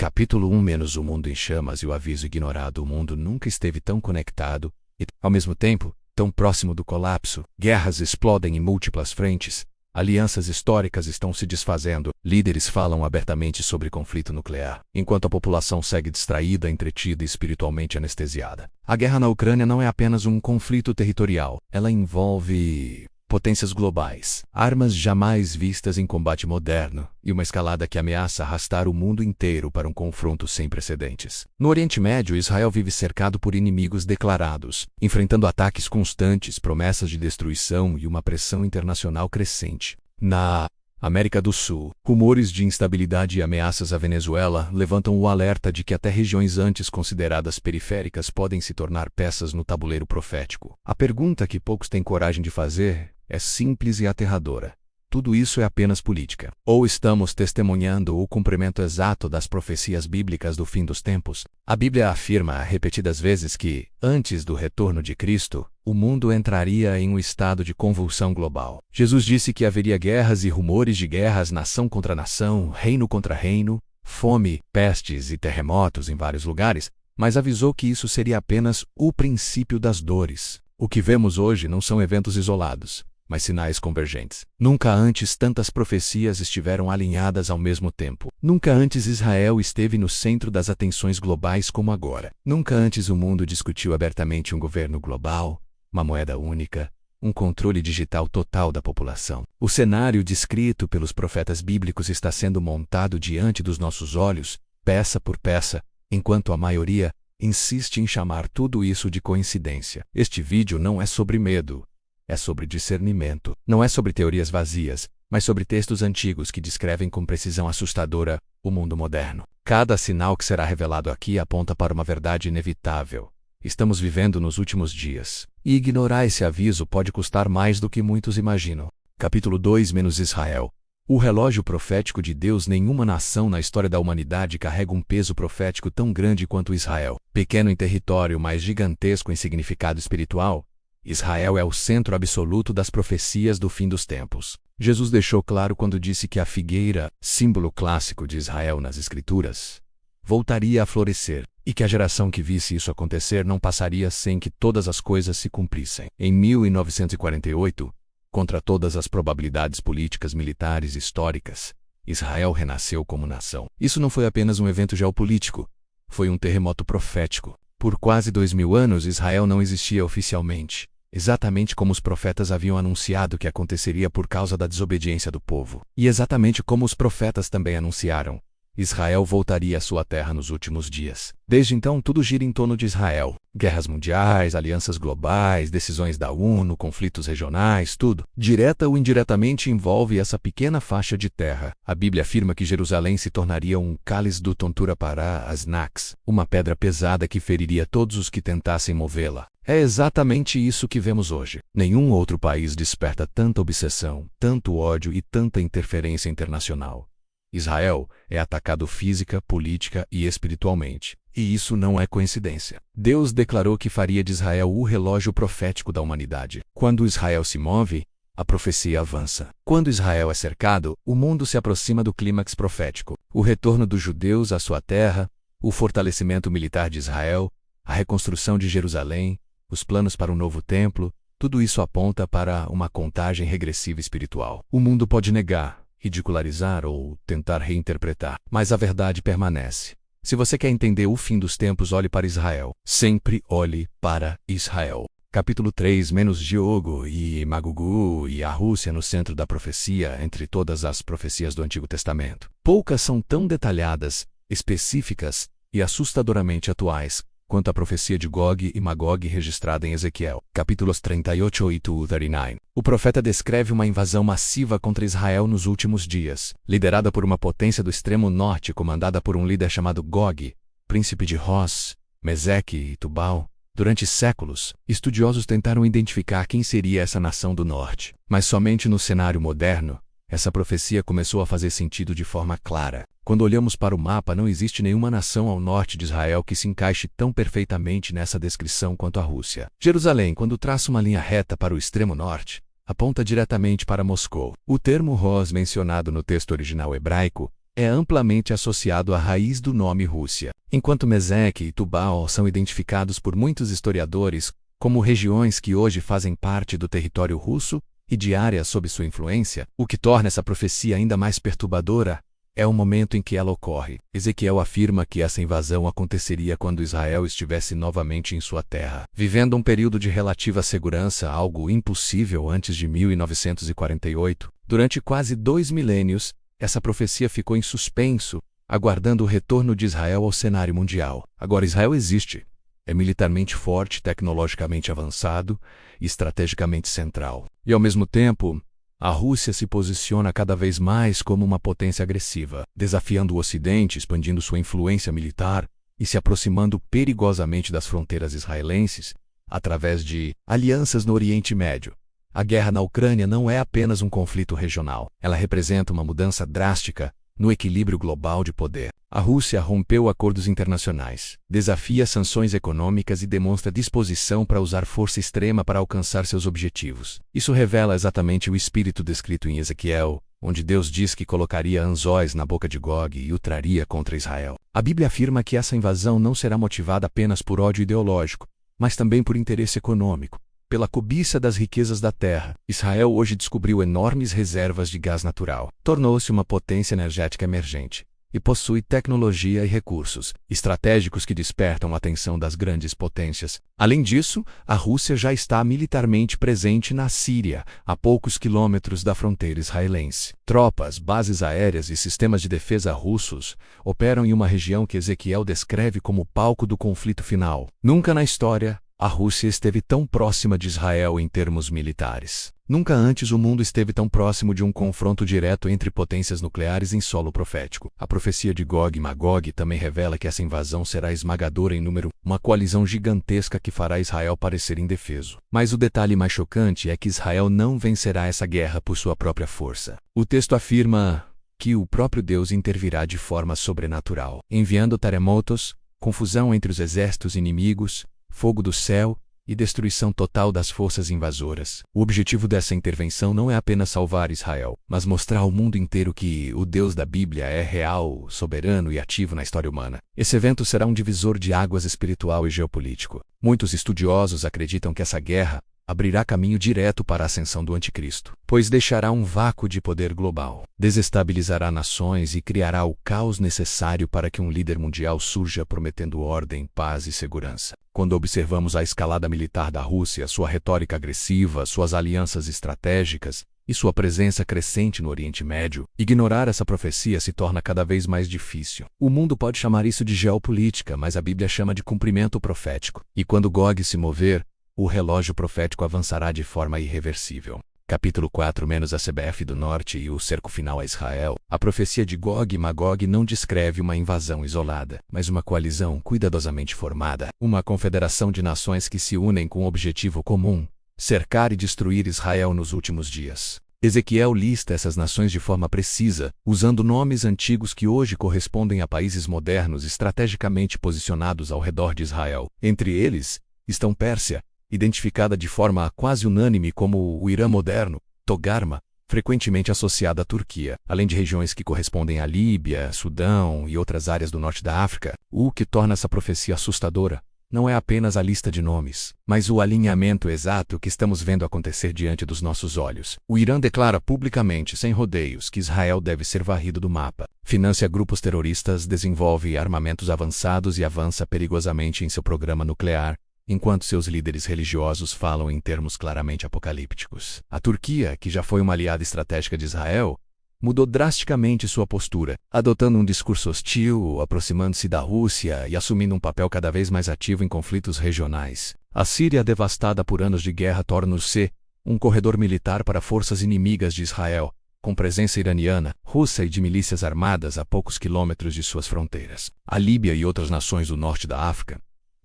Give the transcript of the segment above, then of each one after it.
Capítulo 1 - O mundo em chamas e o aviso ignorado. O mundo nunca esteve tão conectado e, ao mesmo tempo, tão próximo do colapso. Guerras explodem em múltiplas frentes. Alianças históricas estão se desfazendo. Líderes falam abertamente sobre conflito nuclear, enquanto a população segue distraída, entretida e espiritualmente anestesiada. A guerra na Ucrânia não é apenas um conflito territorial. Ela envolve potências globais, armas jamais vistas em combate moderno e uma escalada que ameaça arrastar o mundo inteiro para um confronto sem precedentes. No Oriente Médio, Israel vive cercado por inimigos declarados, enfrentando ataques constantes, promessas de destruição e uma pressão internacional crescente. Na América do Sul, rumores de instabilidade e ameaças à Venezuela levantam o alerta de que até regiões antes consideradas periféricas podem se tornar peças no tabuleiro profético. A pergunta que poucos têm coragem de fazer é simples e aterradora. Tudo isso é apenas política? Ou estamos testemunhando o cumprimento exato das profecias bíblicas do fim dos tempos? A Bíblia afirma repetidas vezes que, antes do retorno de Cristo, o mundo entraria em um estado de convulsão global. Jesus disse que haveria guerras e rumores de guerras, nação contra nação, reino contra reino, fome, pestes e terremotos em vários lugares, mas avisou que isso seria apenas o princípio das dores. O que vemos hoje não são eventos isolados, mas sinais convergentes. Nunca antes tantas profecias estiveram alinhadas ao mesmo tempo. Nunca antes Israel esteve no centro das atenções globais como agora. Nunca antes o mundo discutiu abertamente um governo global, uma moeda única, um controle digital total da população. O cenário descrito pelos profetas bíblicos está sendo montado diante dos nossos olhos, peça por peça, enquanto a maioria insiste em chamar tudo isso de coincidência. Este vídeo não é sobre medo. É sobre discernimento. Não é sobre teorias vazias, mas sobre textos antigos que descrevem com precisão assustadora o mundo moderno. Cada sinal que será revelado aqui aponta para uma verdade inevitável. Estamos vivendo nos últimos dias. E ignorar esse aviso pode custar mais do que muitos imaginam. Capítulo 2 - Israel. O relógio profético de Deus. Nenhuma nação na história da humanidade carrega um peso profético tão grande quanto Israel. Pequeno em território, mas gigantesco em significado espiritual, Israel é o centro absoluto das profecias do fim dos tempos. Jesus deixou claro quando disse que a figueira, símbolo clássico de Israel nas Escrituras, voltaria a florescer, e que a geração que visse isso acontecer não passaria sem que todas as coisas se cumprissem. Em 1948, contra todas as probabilidades políticas, militares e históricas, Israel renasceu como nação. Isso não foi apenas um evento geopolítico, foi um terremoto profético. Por quase 2000 anos, Israel não existia oficialmente, exatamente como os profetas haviam anunciado que aconteceria por causa da desobediência do povo. E exatamente como os profetas também anunciaram, Israel voltaria à sua terra nos últimos dias. Desde então, tudo gira em torno de Israel. Guerras mundiais, alianças globais, decisões da ONU, conflitos regionais, tudo, direta ou indiretamente, envolve essa pequena faixa de terra. A Bíblia afirma que Jerusalém se tornaria um cálice de tontura para as nações, uma pedra pesada que feriria todos os que tentassem movê-la. É exatamente isso que vemos hoje. Nenhum outro país desperta tanta obsessão, tanto ódio e tanta interferência internacional. Israel é atacado física, política e espiritualmente. E isso não é coincidência. Deus declarou que faria de Israel o relógio profético da humanidade. Quando Israel se move, a profecia avança. Quando Israel é cercado, o mundo se aproxima do clímax profético. O retorno dos judeus à sua terra, o fortalecimento militar de Israel, a reconstrução de Jerusalém, os planos para um novo templo, tudo isso aponta para uma contagem regressiva espiritual. O mundo pode negar, ridicularizar ou tentar reinterpretar, mas a verdade permanece. Se você quer entender o fim dos tempos, olhe para Israel. Sempre olhe para Israel. Capítulo 3 - Diogo e Magugu e a Rússia no centro da profecia entre todas as profecias do Antigo Testamento. Poucas são tão detalhadas, específicas e assustadoramente atuais quanto a profecia de Gog e Magog registrada em Ezequiel, capítulos 38 e 39. O profeta descreve uma invasão massiva contra Israel nos últimos dias, liderada por uma potência do extremo norte comandada por um líder chamado Gog, príncipe de Ros, Meseque e Tubal. Durante séculos, estudiosos tentaram identificar quem seria essa nação do norte, mas somente no cenário moderno, essa profecia começou a fazer sentido de forma clara. Quando olhamos para o mapa, não existe nenhuma nação ao norte de Israel que se encaixe tão perfeitamente nessa descrição quanto a Rússia. Jerusalém, quando traça uma linha reta para o extremo norte, aponta diretamente para Moscou. O termo Ros mencionado no texto original hebraico é amplamente associado à raiz do nome Rússia. Enquanto Mesec e Tubal são identificados por muitos historiadores como regiões que hoje fazem parte do território russo e de áreas sob sua influência, o que torna essa profecia ainda mais perturbadora é o momento em que ela ocorre. Ezequiel afirma que essa invasão aconteceria quando Israel estivesse novamente em sua terra, vivendo um período de relativa segurança, algo impossível antes de 1948. Durante quase 2 milênios, essa profecia ficou em suspenso, aguardando o retorno de Israel ao cenário mundial. Agora Israel existe. É militarmente forte, tecnologicamente avançado e estrategicamente central. E ao mesmo tempo, a Rússia se posiciona cada vez mais como uma potência agressiva, desafiando o Ocidente, expandindo sua influência militar e se aproximando perigosamente das fronteiras israelenses através de alianças no Oriente Médio. A guerra na Ucrânia não é apenas um conflito regional, ela representa uma mudança drástica no equilíbrio global de poder. A Rússia rompeu acordos internacionais, desafia sanções econômicas e demonstra disposição para usar força extrema para alcançar seus objetivos. Isso revela exatamente o espírito descrito em Ezequiel, onde Deus diz que colocaria anzóis na boca de Gog e o traria contra Israel. A Bíblia afirma que essa invasão não será motivada apenas por ódio ideológico, mas também por interesse econômico, pela cobiça das riquezas da terra. Israel hoje descobriu enormes reservas de gás natural, tornou-se uma potência energética emergente e possui tecnologia e recursos estratégicos que despertam a atenção das grandes potências. Além disso, a Rússia já está militarmente presente na Síria, a poucos quilômetros da fronteira israelense. Tropas, bases aéreas e sistemas de defesa russos operam em uma região que Ezequiel descreve como palco do conflito final. Nunca na história a Rússia esteve tão próxima de Israel em termos militares. Nunca antes o mundo esteve tão próximo de um confronto direto entre potências nucleares em solo profético. A profecia de Gog e Magog também revela que essa invasão será esmagadora em número, uma coalizão gigantesca que fará Israel parecer indefeso. Mas o detalhe mais chocante é que Israel não vencerá essa guerra por sua própria força. O texto afirma que o próprio Deus intervirá de forma sobrenatural, enviando terremotos, confusão entre os exércitos inimigos, fogo do céu e destruição total das forças invasoras. O objetivo dessa intervenção não é apenas salvar Israel, mas mostrar ao mundo inteiro que o Deus da Bíblia é real, soberano e ativo na história humana. Esse evento será um divisor de águas espiritual e geopolítico. Muitos estudiosos acreditam que essa guerra abrirá caminho direto para a ascensão do Anticristo, pois deixará um vácuo de poder global, desestabilizará nações e criará o caos necessário para que um líder mundial surja prometendo ordem, paz e segurança. Quando observamos a escalada militar da Rússia, sua retórica agressiva, suas alianças estratégicas e sua presença crescente no Oriente Médio, ignorar essa profecia se torna cada vez mais difícil. O mundo pode chamar isso de geopolítica, mas a Bíblia chama de cumprimento profético. E quando Gog se mover, o relógio profético avançará de forma irreversível. Capítulo 4 - a CBF do Norte e o cerco final a Israel. A profecia de Gog e Magog não descreve uma invasão isolada, mas uma coalizão cuidadosamente formada, uma confederação de nações que se unem com um objetivo comum: cercar e destruir Israel nos últimos dias. Ezequiel lista essas nações de forma precisa, usando nomes antigos que hoje correspondem a países modernos estrategicamente posicionados ao redor de Israel. Entre eles estão Pérsia, identificada de forma quase unânime como o Irã moderno, Togarma, frequentemente associada à Turquia, além de regiões que correspondem à Líbia, Sudão e outras áreas do norte da África. O que torna essa profecia assustadora não é apenas a lista de nomes, mas o alinhamento exato que estamos vendo acontecer diante dos nossos olhos. O Irã declara publicamente, sem rodeios, que Israel deve ser varrido do mapa, financia grupos terroristas, desenvolve armamentos avançados e avança perigosamente em seu programa nuclear, enquanto seus líderes religiosos falam em termos claramente apocalípticos. A Turquia, que já foi uma aliada estratégica de Israel, mudou drasticamente sua postura, adotando um discurso hostil, aproximando-se da Rússia e assumindo um papel cada vez mais ativo em conflitos regionais. A Síria, devastada por anos de guerra, torna-se um corredor militar para forças inimigas de Israel, com presença iraniana, russa e de milícias armadas a poucos quilômetros de suas fronteiras. A Líbia e outras nações do norte da África,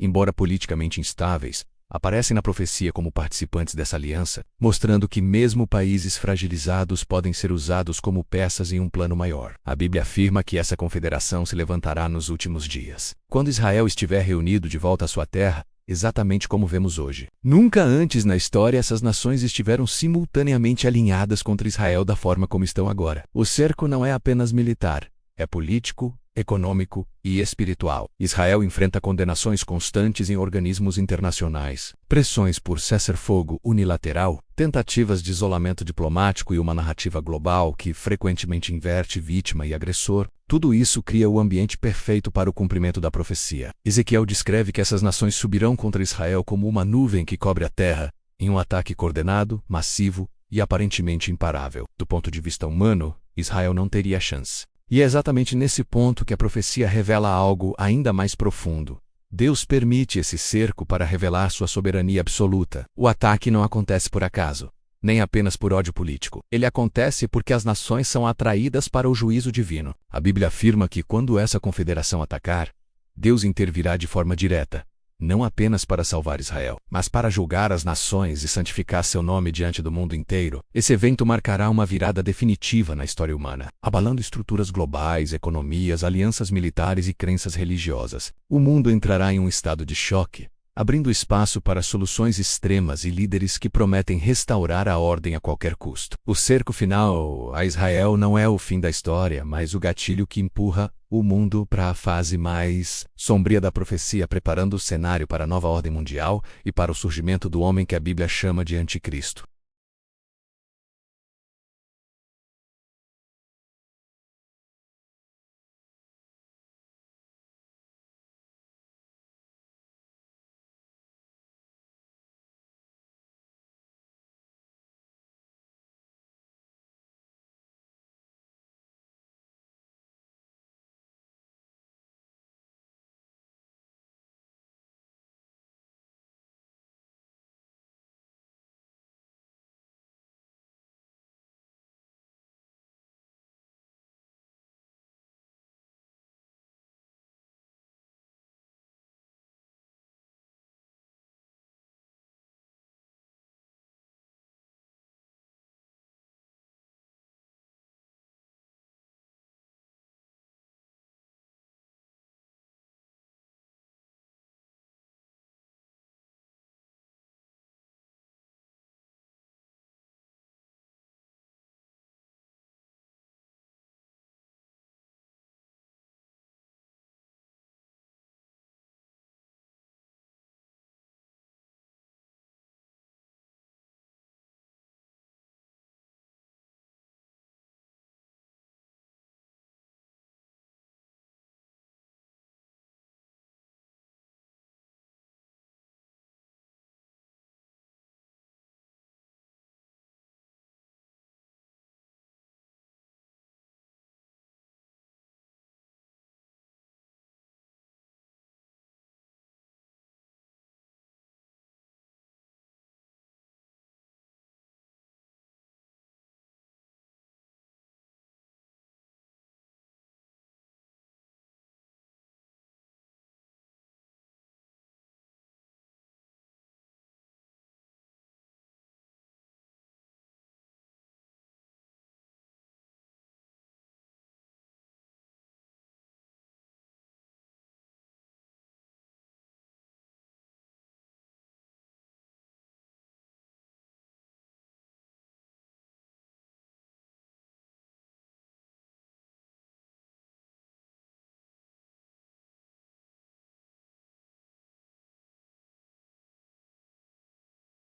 embora politicamente instáveis, aparecem na profecia como participantes dessa aliança, mostrando que mesmo países fragilizados podem ser usados como peças em um plano maior. A Bíblia afirma que essa confederação se levantará nos últimos dias, quando Israel estiver reunido de volta à sua terra, exatamente como vemos hoje. Nunca antes na história essas nações estiveram simultaneamente alinhadas contra Israel da forma como estão agora. O cerco não é apenas militar, é político, econômico e espiritual. Israel enfrenta condenações constantes em organismos internacionais, pressões por cessar-fogo unilateral, tentativas de isolamento diplomático e uma narrativa global que frequentemente inverte vítima e agressor. Tudo isso cria o ambiente perfeito para o cumprimento da profecia. Ezequiel descreve que essas nações subirão contra Israel como uma nuvem que cobre a terra, em um ataque coordenado, massivo e aparentemente imparável. Do ponto de vista humano, Israel não teria chance. E é exatamente nesse ponto que a profecia revela algo ainda mais profundo. Deus permite esse cerco para revelar sua soberania absoluta. O ataque não acontece por acaso, nem apenas por ódio político. Ele acontece porque as nações são atraídas para o juízo divino. A Bíblia afirma que quando essa confederação atacar, Deus intervirá de forma direta, não apenas para salvar Israel, mas para julgar as nações e santificar seu nome diante do mundo inteiro. Esse evento marcará uma virada definitiva na história humana, abalando estruturas globais, economias, alianças militares e crenças religiosas. O mundo entrará em um estado de choque, abrindo espaço para soluções extremas e líderes que prometem restaurar a ordem a qualquer custo. O cerco final a Israel não é o fim da história, mas o gatilho que empurra o mundo para a fase mais sombria da profecia, preparando o cenário para a nova ordem mundial e para o surgimento do homem que a Bíblia chama de Anticristo.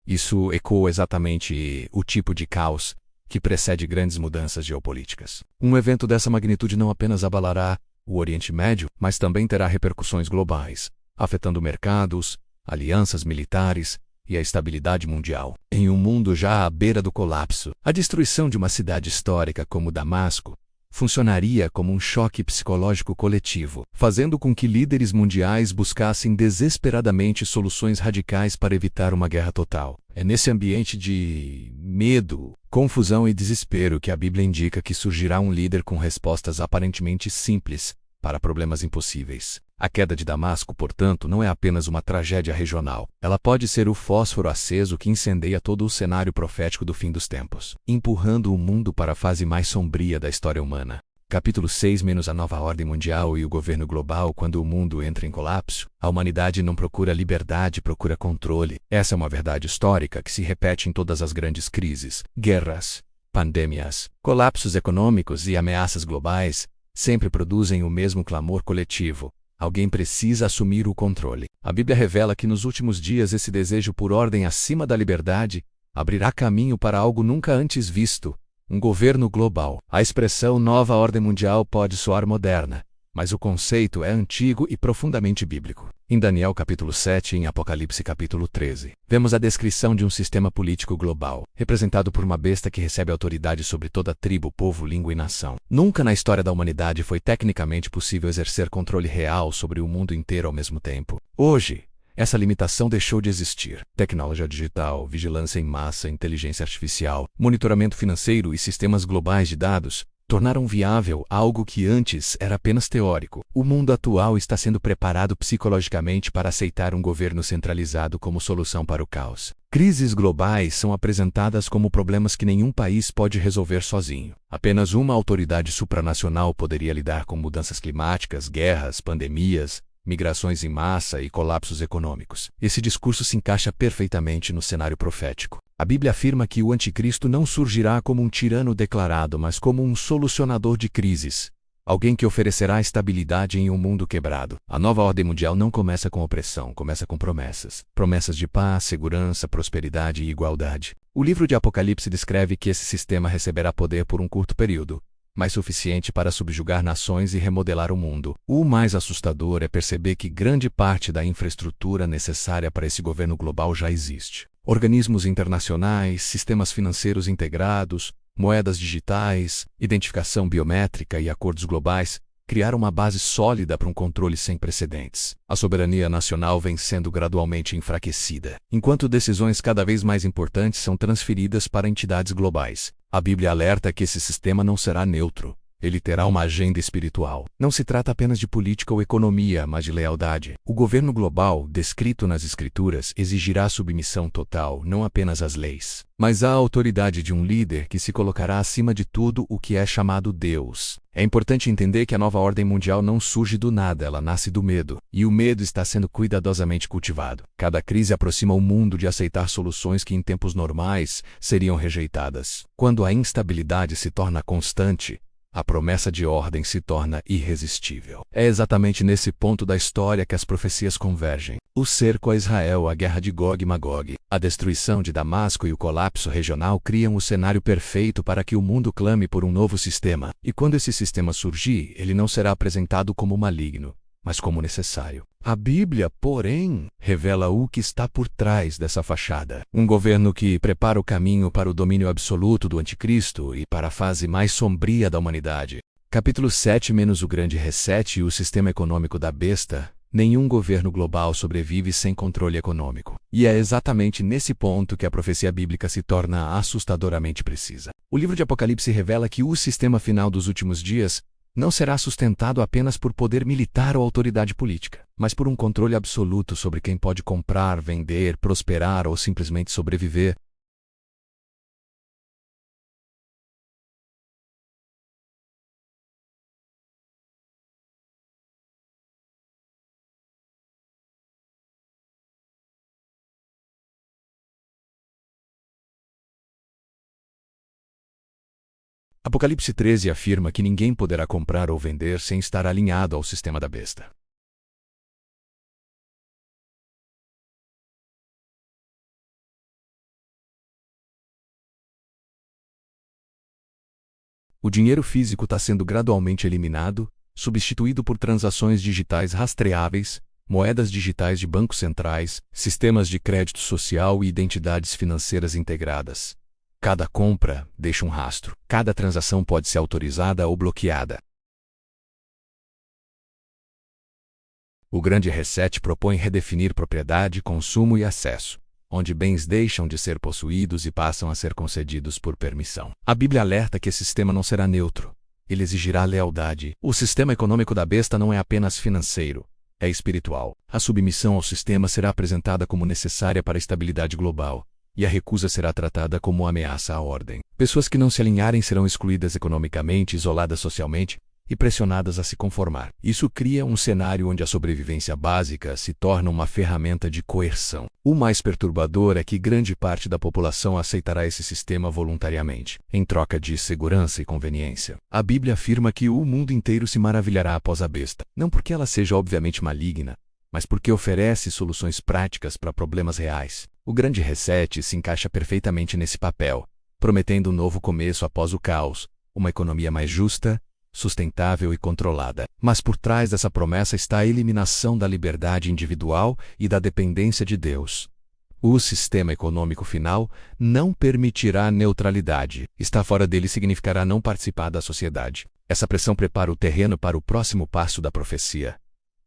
Isso ecoa exatamente o tipo de caos que precede grandes mudanças geopolíticas. Um evento dessa magnitude não apenas abalará o Oriente Médio, mas também terá repercussões globais, afetando mercados, alianças militares e a estabilidade mundial. Em um mundo já à beira do colapso, a destruição de uma cidade histórica como Damasco funcionaria como um choque psicológico coletivo, fazendo com que líderes mundiais buscassem desesperadamente soluções radicais para evitar uma guerra total. É nesse ambiente de medo, confusão e desespero que a Bíblia indica que surgirá um líder com respostas aparentemente simples para problemas impossíveis. A queda de Damasco, portanto, não é apenas uma tragédia regional. Ela pode ser o fósforo aceso que incendeia todo o cenário profético do fim dos tempos, empurrando o mundo para a fase mais sombria da história humana. Capítulo 6 menos a nova ordem mundial e o governo global. Quando o mundo entra em colapso, a humanidade não procura liberdade, procura controle. Essa é uma verdade histórica que se repete em todas as grandes crises, guerras, pandemias, colapsos econômicos e ameaças globais. sempre produzem o mesmo clamor coletivo. Alguém precisa assumir o controle. A Bíblia revela que nos últimos dias esse desejo por ordem acima da liberdade abrirá caminho para algo nunca antes visto, um governo global. A expressão nova ordem mundial pode soar moderna, mas o conceito é antigo e profundamente bíblico. Em Daniel capítulo 7 e em Apocalipse capítulo 13, vemos a descrição de um sistema político global, representado por uma besta que recebe autoridade sobre toda tribo, povo, língua e nação. Nunca na história da humanidade foi tecnicamente possível exercer controle real sobre o mundo inteiro ao mesmo tempo. Hoje, essa limitação deixou de existir. Tecnologia digital, vigilância em massa, inteligência artificial, monitoramento financeiro e sistemas globais de dados tornaram viável algo que antes era apenas teórico. O mundo atual está sendo preparado psicologicamente para aceitar um governo centralizado como solução para o caos. Crises globais são apresentadas como problemas que nenhum país pode resolver sozinho. Apenas uma autoridade supranacional poderia lidar com mudanças climáticas, guerras, pandemias, migrações em massa e colapsos econômicos. Esse discurso se encaixa perfeitamente no cenário profético. A Bíblia afirma que o anticristo não surgirá como um tirano declarado, mas como um solucionador de crises. Alguém que oferecerá estabilidade em um mundo quebrado. A nova ordem mundial não começa com opressão, começa com promessas. Promessas de paz, segurança, prosperidade e igualdade. O livro de Apocalipse descreve que esse sistema receberá poder por um curto período, mas suficiente para subjugar nações e remodelar o mundo. O mais assustador é perceber que grande parte da infraestrutura necessária para esse governo global já existe. Organismos internacionais, sistemas financeiros integrados, moedas digitais, identificação biométrica e acordos globais criaram uma base sólida para um controle sem precedentes. A soberania nacional vem sendo gradualmente enfraquecida, enquanto decisões cada vez mais importantes são transferidas para entidades globais. A Bíblia alerta que esse sistema não será neutro. Ele terá uma agenda espiritual. Não se trata apenas de política ou economia, mas de lealdade. O governo global, descrito nas Escrituras, exigirá submissão total, não apenas às leis, mas à autoridade de um líder que se colocará acima de tudo o que é chamado Deus. É importante entender que a nova ordem mundial não surge do nada, ela nasce do medo. E o medo está sendo cuidadosamente cultivado. Cada crise aproxima o mundo de aceitar soluções que em tempos normais seriam rejeitadas. Quando a instabilidade se torna constante, a promessa de ordem se torna irresistível. É exatamente nesse ponto da história que as profecias convergem. O cerco a Israel, a guerra de Gog e Magog, a destruição de Damasco e o colapso regional criam o cenário perfeito para que o mundo clame por um novo sistema. E quando esse sistema surgir, ele não será apresentado como maligno, mas como necessário. A Bíblia, porém, revela o que está por trás dessa fachada. Um governo que prepara o caminho para o domínio absoluto do anticristo e para a fase mais sombria da humanidade. Capítulo 7 menos o grande reset e o sistema econômico da besta. Nenhum governo global sobrevive sem controle econômico. E é exatamente nesse ponto que a profecia bíblica se torna assustadoramente precisa. O livro de Apocalipse revela que o sistema final dos últimos dias não será sustentado apenas por poder militar ou autoridade política, mas por um controle absoluto sobre quem pode comprar, vender, prosperar ou simplesmente sobreviver. Apocalipse 13 afirma que ninguém poderá comprar ou vender sem estar alinhado ao sistema da besta. O dinheiro físico está sendo gradualmente eliminado, substituído por transações digitais rastreáveis, moedas digitais de bancos centrais, sistemas de crédito social e identidades financeiras integradas. Cada compra deixa um rastro. Cada transação pode ser autorizada ou bloqueada. O grande reset propõe redefinir propriedade, consumo e acesso, onde bens deixam de ser possuídos e passam a ser concedidos por permissão. A Bíblia alerta que esse sistema não será neutro. Ele exigirá lealdade. O sistema econômico da besta não é apenas financeiro, é espiritual. A submissão ao sistema será apresentada como necessária para a estabilidade global, e a recusa será tratada como ameaça à ordem. Pessoas que não se alinharem serão excluídas economicamente, isoladas socialmente, e pressionadas a se conformar. Isso cria um cenário onde a sobrevivência básica se torna uma ferramenta de coerção. O mais perturbador é que grande parte da população aceitará esse sistema voluntariamente, em troca de segurança e conveniência. A Bíblia afirma que o mundo inteiro se maravilhará após a besta, não porque ela seja obviamente maligna, mas porque oferece soluções práticas para problemas reais. O Grande Reset se encaixa perfeitamente nesse papel, prometendo um novo começo após o caos, uma economia mais justa, sustentável e controlada. Mas por trás dessa promessa está a eliminação da liberdade individual e da dependência de Deus. O sistema econômico final não permitirá neutralidade. Estar fora dele significará não participar da sociedade. Essa pressão prepara o terreno para o próximo passo da profecia: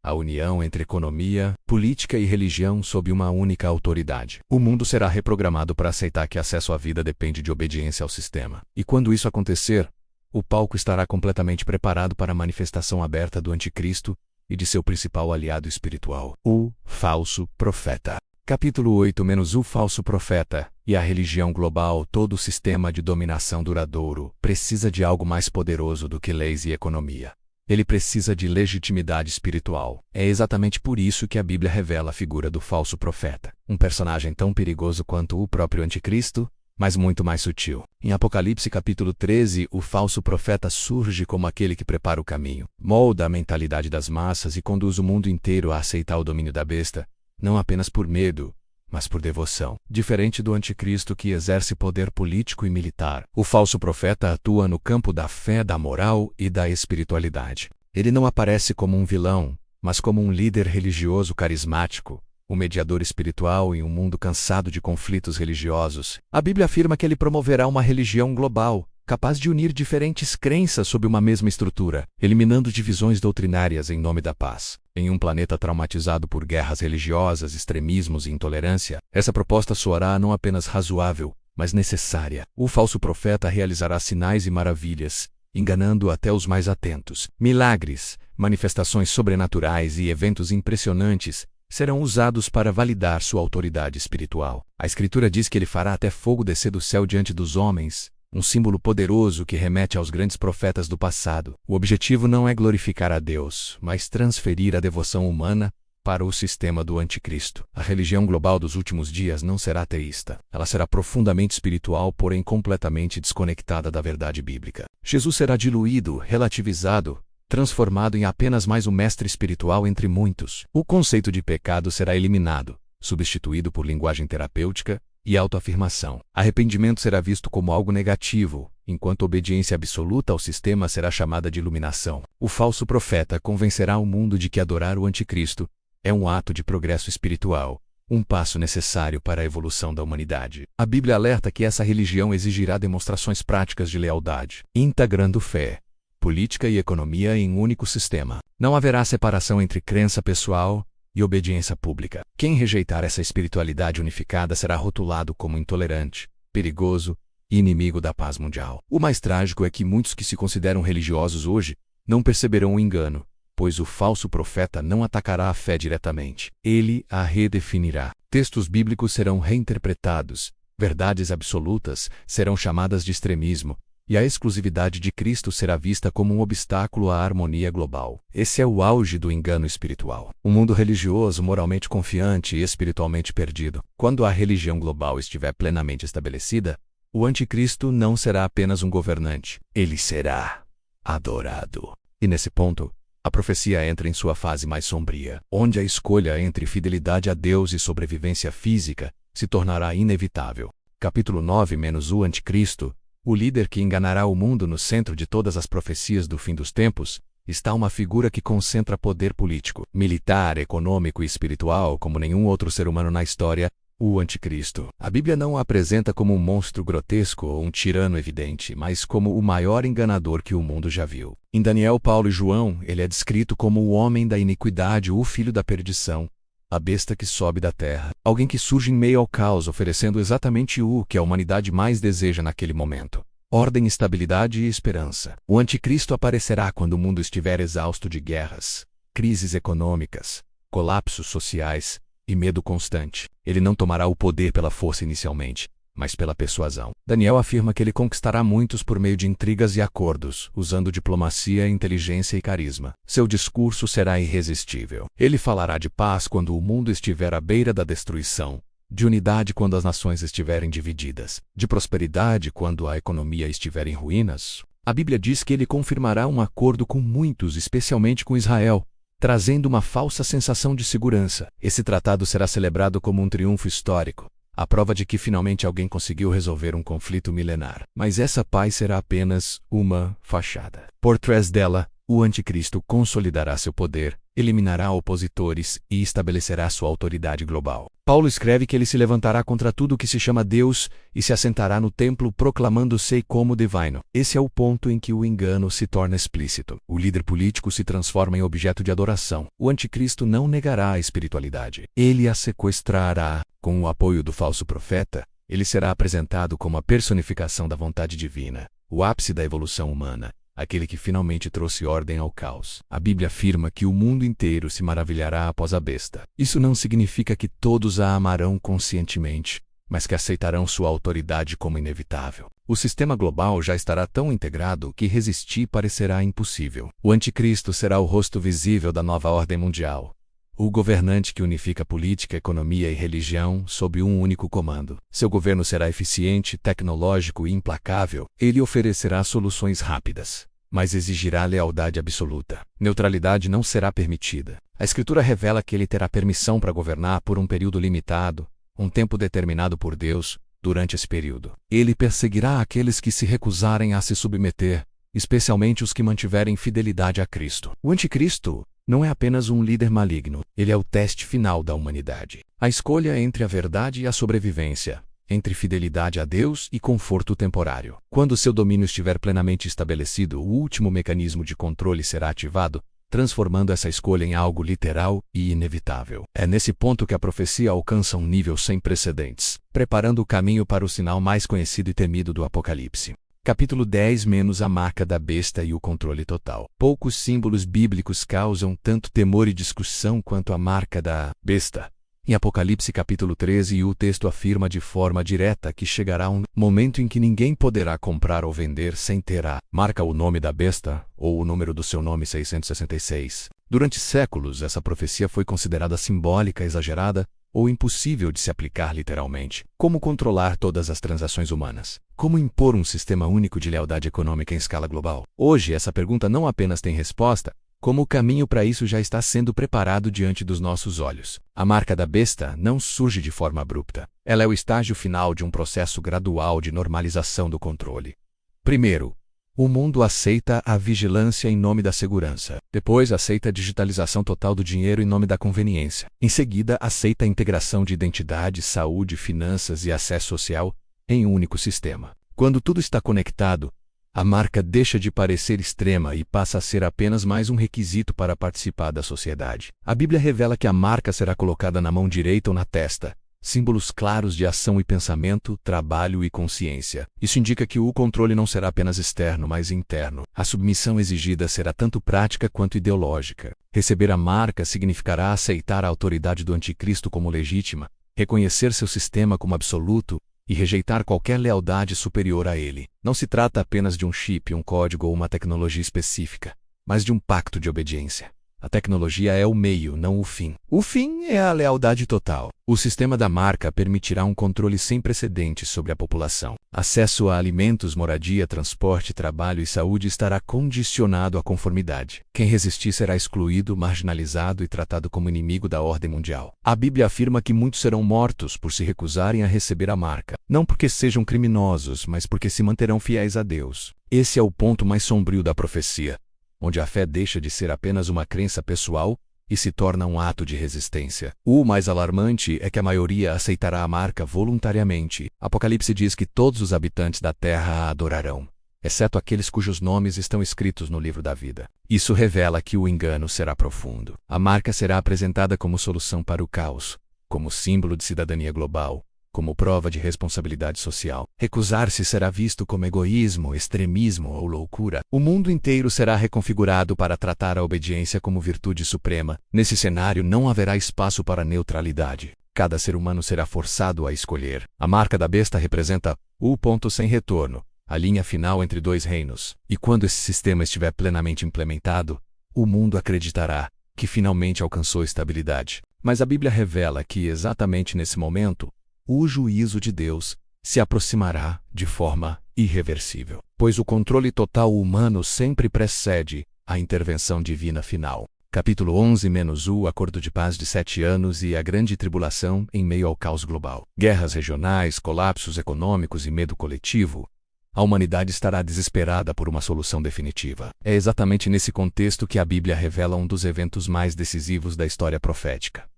a união entre economia, política e religião sob uma única autoridade. O mundo será reprogramado para aceitar que acesso à vida depende de obediência ao sistema. E quando isso acontecer, o palco estará completamente preparado para a manifestação aberta do Anticristo e de seu principal aliado espiritual, o falso profeta. Capítulo 8 - O falso profeta e a religião global. Todo sistema de dominação duradouro precisa de algo mais poderoso do que leis e economia. Ele precisa de legitimidade espiritual. É exatamente por isso que a Bíblia revela a figura do falso profeta, um personagem tão perigoso quanto o próprio Anticristo, mas muito mais sutil. Em Apocalipse capítulo 13, o falso profeta surge como aquele que prepara o caminho, molda a mentalidade das massas e conduz o mundo inteiro a aceitar o domínio da besta, não apenas por medo, mas por devoção. Diferente do Anticristo, que exerce poder político e militar, o falso profeta atua no campo da fé, da moral e da espiritualidade. Ele não aparece como um vilão, mas como um líder religioso carismático, um mediador espiritual em um mundo cansado de conflitos religiosos. A Bíblia afirma que ele promoverá uma religião global, capaz de unir diferentes crenças sob uma mesma estrutura, eliminando divisões doutrinárias em nome da paz. Em um planeta traumatizado por guerras religiosas, extremismos e intolerância, essa proposta soará não apenas razoável, mas necessária. O falso profeta realizará sinais e maravilhas, enganando até os mais atentos. Milagres, manifestações sobrenaturais e eventos impressionantes serão usados para validar sua autoridade espiritual. A Escritura diz que ele fará até fogo descer do céu diante dos homens, um símbolo poderoso que remete aos grandes profetas do passado. O objetivo não é glorificar a Deus, mas transferir a devoção humana para o sistema do Anticristo. A religião global dos últimos dias não será teísta. Ela será profundamente espiritual, porém completamente desconectada da verdade bíblica. Jesus será diluído, relativizado, transformado em apenas mais um mestre espiritual entre muitos. O conceito de pecado será eliminado, substituído por linguagem terapêutica e autoafirmação. Arrependimento será visto como algo negativo, enquanto obediência absoluta ao sistema será chamada de iluminação. O falso profeta convencerá o mundo de que adorar o Anticristo é um ato de progresso espiritual, um passo necessário para a evolução da humanidade. A Bíblia alerta que essa religião exigirá demonstrações práticas de lealdade, integrando fé, política e economia em um único sistema. Não haverá separação entre crença pessoal e obediência pública. Quem rejeitar essa espiritualidade unificada será rotulado como intolerante, perigoso e inimigo da paz mundial. O mais trágico é que muitos que se consideram religiosos hoje não perceberão o engano, pois o falso profeta não atacará a fé diretamente. Ele a redefinirá. Textos bíblicos serão reinterpretados, verdades absolutas serão chamadas de extremismo, e a exclusividade de Cristo será vista como um obstáculo à harmonia global. Esse é o auge do engano espiritual. Um mundo religioso, moralmente confiante e espiritualmente perdido. Quando a religião global estiver plenamente estabelecida, o Anticristo não será apenas um governante, ele será adorado. E nesse ponto, a profecia entra em sua fase mais sombria, onde a escolha entre fidelidade a Deus e sobrevivência física se tornará inevitável. Capítulo 9 - O Anticristo. O líder que enganará o mundo. No centro de todas as profecias do fim dos tempos está uma figura que concentra poder político, militar, econômico e espiritual como nenhum outro ser humano na história, o Anticristo. A Bíblia não o apresenta como um monstro grotesco ou um tirano evidente, mas como o maior enganador que o mundo já viu. Em Daniel, Paulo e João, ele é descrito como o homem da iniquidade, o filho da perdição, a besta que sobe da terra, alguém que surge em meio ao caos oferecendo exatamente o que a humanidade mais deseja naquele momento: ordem, estabilidade e esperança. O Anticristo aparecerá quando o mundo estiver exausto de guerras, crises econômicas, colapsos sociais e medo constante. Ele não tomará o poder pela força inicialmente, mas pela persuasão. Daniel afirma que ele conquistará muitos por meio de intrigas e acordos, usando diplomacia, inteligência e carisma. Seu discurso será irresistível. Ele falará de paz quando o mundo estiver à beira da destruição, de unidade quando as nações estiverem divididas, de prosperidade quando a economia estiver em ruínas. A Bíblia diz que ele confirmará um acordo com muitos, especialmente com Israel, trazendo uma falsa sensação de segurança. Esse tratado será celebrado como um triunfo histórico, a prova de que finalmente alguém conseguiu resolver um conflito milenar. Mas essa paz será apenas uma fachada. Por trás dela, o anticristo consolidará seu poder, eliminará opositores e estabelecerá sua autoridade global. Paulo escreve que ele se levantará contra tudo que se chama Deus e se assentará no templo proclamando-se como divino. Esse é o ponto em que o engano se torna explícito. O líder político se transforma em objeto de adoração. O anticristo não negará a espiritualidade. Ele a sequestrará. Com o apoio do falso profeta, ele será apresentado como a personificação da vontade divina, o ápice da evolução humana, aquele que finalmente trouxe ordem ao caos. A Bíblia afirma que o mundo inteiro se maravilhará após a besta. Isso não significa que todos a amarão conscientemente, mas que aceitarão sua autoridade como inevitável. O sistema global já estará tão integrado que resistir parecerá impossível. O anticristo será o rosto visível da nova ordem mundial, o governante que unifica política, economia e religião sob um único comando. Seu governo será eficiente, tecnológico e implacável. Ele oferecerá soluções rápidas, mas exigirá lealdade absoluta. Neutralidade não será permitida. A Escritura revela que ele terá permissão para governar por um período limitado, um tempo determinado por Deus. Durante esse período, ele perseguirá aqueles que se recusarem a se submeter, especialmente os que mantiverem fidelidade a Cristo. O anticristo não é apenas um líder maligno, ele é o teste final da humanidade. A escolha entre a verdade e a sobrevivência, entre fidelidade a Deus e conforto temporário. Quando seu domínio estiver plenamente estabelecido, o último mecanismo de controle será ativado, transformando essa escolha em algo literal e inevitável. É nesse ponto que a profecia alcança um nível sem precedentes, preparando o caminho para o sinal mais conhecido e temido do Apocalipse. Capítulo 10 - a marca da besta e o controle total. Poucos símbolos bíblicos causam tanto temor e discussão quanto a marca da besta. Em Apocalipse capítulo 13, o texto afirma de forma direta que chegará um momento em que ninguém poderá comprar ou vender sem ter a marca, o nome da besta, ou o número do seu nome 666. Durante séculos, essa profecia foi considerada simbólica, exagerada, ou impossível de se aplicar literalmente. Como controlar todas as transações humanas? Como impor um sistema único de lealdade econômica em escala global? Hoje, essa pergunta não apenas tem resposta, como o caminho para isso já está sendo preparado diante dos nossos olhos. A marca da besta não surge de forma abrupta. Ela é o estágio final de um processo gradual de normalização do controle. Primeiro, o mundo aceita a vigilância em nome da segurança. Depois, aceita a digitalização total do dinheiro em nome da conveniência. Em seguida, aceita a integração de identidade, saúde, finanças e acesso social em um único sistema. Quando tudo está conectado, a marca deixa de parecer extrema e passa a ser apenas mais um requisito para participar da sociedade. A Bíblia revela que a marca será colocada na mão direita ou na testa, símbolos claros de ação e pensamento, trabalho e consciência. Isso indica que o controle não será apenas externo, mas interno. A submissão exigida será tanto prática quanto ideológica. Receber a marca significará aceitar a autoridade do anticristo como legítima, reconhecer seu sistema como absoluto e rejeitar qualquer lealdade superior a ele. Não se trata apenas de um chip, um código ou uma tecnologia específica, mas de um pacto de obediência. A tecnologia é o meio, não o fim. O fim é a lealdade total. O sistema da marca permitirá um controle sem precedentes sobre a população. Acesso a alimentos, moradia, transporte, trabalho e saúde estará condicionado à conformidade. Quem resistir será excluído, marginalizado e tratado como inimigo da ordem mundial. A Bíblia afirma que muitos serão mortos por se recusarem a receber a marca. Não porque sejam criminosos, mas porque se manterão fiéis a Deus. Esse é o ponto mais sombrio da profecia, onde a fé deixa de ser apenas uma crença pessoal e se torna um ato de resistência. O mais alarmante é que a maioria aceitará a marca voluntariamente. Apocalipse diz que todos os habitantes da terra a adorarão, exceto aqueles cujos nomes estão escritos no livro da vida. Isso revela que o engano será profundo. A marca será apresentada como solução para o caos, como símbolo de cidadania global, como prova de responsabilidade social. Recusar-se será visto como egoísmo, extremismo ou loucura. O mundo inteiro será reconfigurado para tratar a obediência como virtude suprema. Nesse cenário não haverá espaço para neutralidade. Cada ser humano será forçado a escolher. A marca da besta representa o ponto sem retorno, a linha final entre dois reinos. E quando esse sistema estiver plenamente implementado, o mundo acreditará que finalmente alcançou estabilidade. Mas a Bíblia revela que, exatamente nesse momento, o juízo de Deus se aproximará de forma irreversível, pois o controle total humano sempre precede a intervenção divina final. Capítulo 11-O Acordo de Paz de 7 anos e a Grande Tribulação em meio ao caos global. Guerras regionais, colapsos econômicos e medo coletivo. A humanidade estará desesperada por uma solução definitiva. É exatamente nesse contexto que a Bíblia revela um dos eventos mais decisivos da história profética: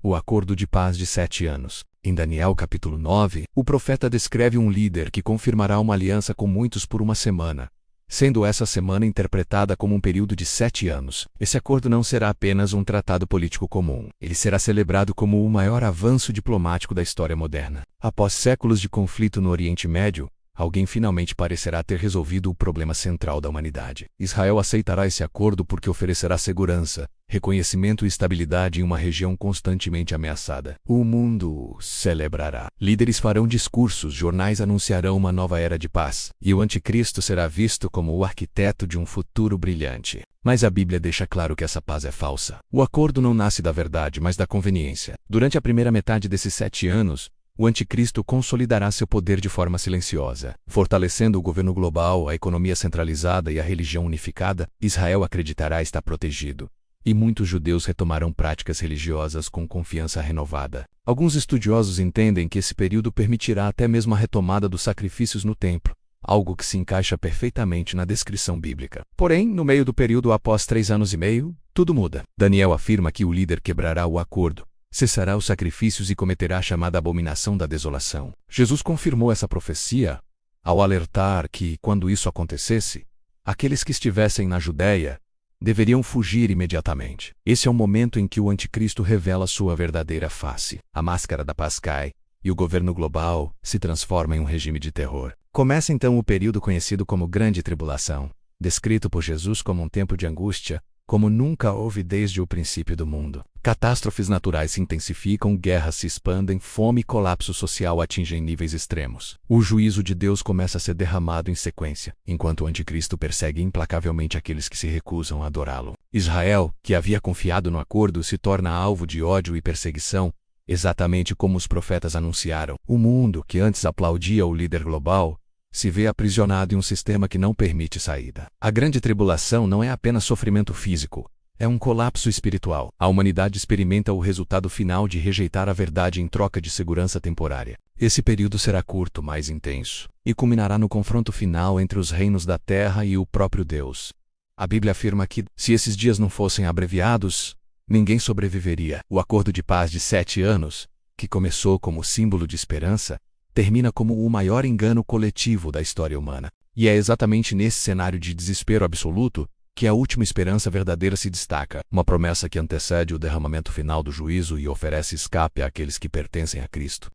o Acordo de Paz de 7 anos. Em Daniel capítulo 9, o profeta descreve um líder que confirmará uma aliança com muitos por uma semana, sendo essa semana interpretada como um período de 7 anos. Esse acordo não será apenas um tratado político comum. Ele será celebrado como o maior avanço diplomático da história moderna. Após séculos de conflito no Oriente Médio, alguém finalmente parecerá ter resolvido o problema central da humanidade. Israel aceitará esse acordo porque oferecerá segurança, reconhecimento e estabilidade em uma região constantemente ameaçada. O mundo celebrará. Líderes farão discursos, jornais anunciarão uma nova era de paz, e o anticristo será visto como o arquiteto de um futuro brilhante. Mas a Bíblia deixa claro que essa paz é falsa. O acordo não nasce da verdade, mas da conveniência. Durante a primeira metade desses 7 anos, o anticristo consolidará seu poder de forma silenciosa. Fortalecendo o governo global, a economia centralizada e a religião unificada, Israel acreditará estar protegido. E muitos judeus retomarão práticas religiosas com confiança renovada. Alguns estudiosos entendem que esse período permitirá até mesmo a retomada dos sacrifícios no templo, algo que se encaixa perfeitamente na descrição bíblica. Porém, no meio do período após 3 anos e meio, tudo muda. Daniel afirma que o líder quebrará o acordo, cessará os sacrifícios e cometerá a chamada abominação da desolação. Jesus confirmou essa profecia ao alertar que, quando isso acontecesse, aqueles que estivessem na Judéia deveriam fugir imediatamente. Esse é o momento em que o anticristo revela sua verdadeira face. A máscara da paz cai, e o governo global se transforma em um regime de terror. Começa então o período conhecido como Grande Tribulação, descrito por Jesus como um tempo de angústia, como nunca houve desde o princípio do mundo. Catástrofes naturais se intensificam, guerras se expandem, fome e colapso social atingem níveis extremos. O juízo de Deus começa a ser derramado em sequência, enquanto o anticristo persegue implacavelmente aqueles que se recusam a adorá-lo. Israel, que havia confiado no acordo, se torna alvo de ódio e perseguição, exatamente como os profetas anunciaram. O mundo, que antes aplaudia o líder global, se vê aprisionado em um sistema que não permite saída. A grande tribulação não é apenas sofrimento físico, é um colapso espiritual. A humanidade experimenta o resultado final de rejeitar a verdade em troca de segurança temporária. Esse período será curto, mas intenso, e culminará no confronto final entre os reinos da terra e o próprio Deus. A Bíblia afirma que, se esses dias não fossem abreviados, ninguém sobreviveria. O acordo de paz de 7 anos, que começou como símbolo de esperança, termina como o maior engano coletivo da história humana. E é exatamente nesse cenário de desespero absoluto que a última esperança verdadeira se destaca, uma promessa que antecede o derramamento final do juízo e oferece escape àqueles que pertencem a Cristo.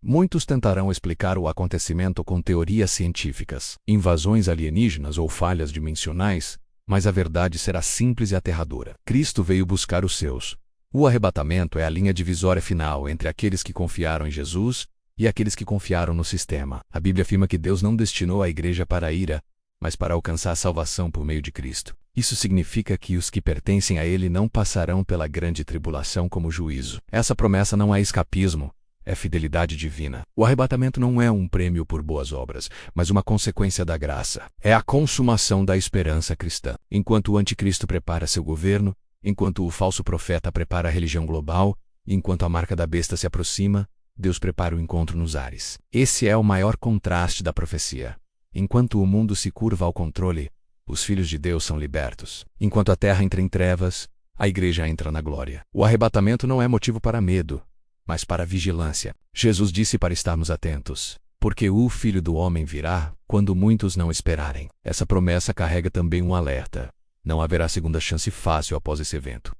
Muitos tentarão explicar o acontecimento com teorias científicas, invasões alienígenas ou falhas dimensionais, mas a verdade será simples e aterradora. Cristo veio buscar os seus. O arrebatamento é a linha divisória final entre aqueles que confiaram em Jesus e aqueles que confiaram no sistema. A Bíblia afirma que Deus não destinou a igreja para a ira, mas para alcançar a salvação por meio de Cristo. Isso significa que os que pertencem a Ele não passarão pela grande tribulação como juízo. Essa promessa não é escapismo, é fidelidade divina. O arrebatamento não é um prêmio por boas obras, mas uma consequência da graça. É a consumação da esperança cristã. Enquanto o anticristo prepara seu governo, enquanto o falso profeta prepara a religião global, e enquanto a marca da besta se aproxima, Deus prepara o encontro nos ares. Esse é o maior contraste da profecia. Enquanto o mundo se curva ao controle, os filhos de Deus são libertos. Enquanto a terra entra em trevas, a igreja entra na glória. O arrebatamento não é motivo para medo, mas para vigilância. Jesus disse para estarmos atentos, porque o Filho do Homem virá quando muitos não esperarem. Essa promessa carrega também um alerta. Não haverá segunda chance fácil após esse evento.